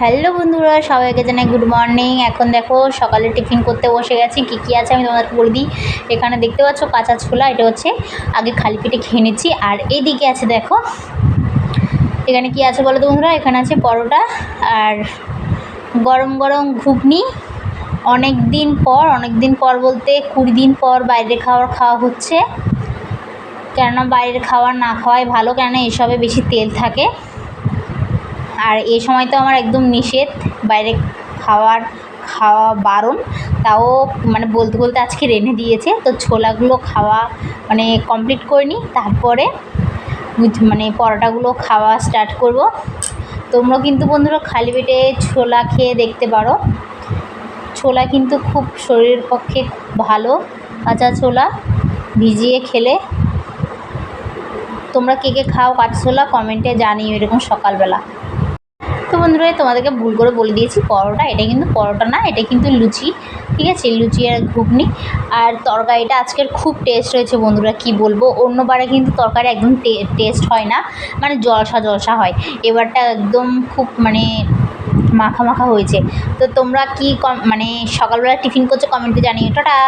Hello বন্ধুরা, সবাইকে জানাই গুড মর্নিং। এখন দেখো সকালে টিফিন করতে বসে গেছি। কী আছে আমি তোমাদেরকে বলে দিই। এখানে দেখতে পাচ্ছ কাঁচা ছোলা, এটা হচ্ছে আগে খালি পেটে খেয়ে নিচ্ছি। আর এইদিকে আছে দেখো, এখানে কি আছে বলো তো বন্ধুরা, এখানে আছে পরোটা আর গরম গরম ঘুগনি। অনেক দিন পর বলতে 20 দিন পর বাইরের খাওয়া হচ্ছে। কেননা বাইরের খাবার না খাওয়াই ভালো, কেননা এসবে বেশি তেল থাকে। আর এই সময় তো আমার একদম নিষেধ, বাইরে খাওয়া বারণ। তাও মানে বলতে আজকে রেঁধে দিয়েছে, তো ছোলাগুলো খাওয়া মানে কমপ্লিট করে নিই, তারপরে মানে পরোটাগুলো খাওয়া স্টার্ট করব। তোমরা কিন্তু বন্ধুরা খালি পেটে ছোলা খেয়ে দেখতে পারো। ছোলা কিন্তু খুব শরীরের পক্ষে ভালো। কাঁচা ছোলা ভিজিয়ে খেলে। তোমরা কে খাও কাঁচা ছোলা, কমেন্টে জানিও এরকম সকালবেলা। তো বন্ধুরা তোমাদেরকে ভুল করে বলে দিয়েছি পরোটা, এটা কিন্তু পরোটা না, এটা কিন্তু লুচি। ঠিক আছে, লুচি আর ঘুগনি। আর তরকারিটা আজকের খুব টেস্ট হয়েছে বন্ধুরা, কি বলবো। অন্যবারে কিন্তু তরকারি একদম টেস্ট হয় না, মানে জলসা হয়। এবারটা একদম খুব মানে মাখা হয়েছে। তো তোমরা কি মানে সকালবেলা টিফিন করছো, কমেন্টে জানিও। টাটা।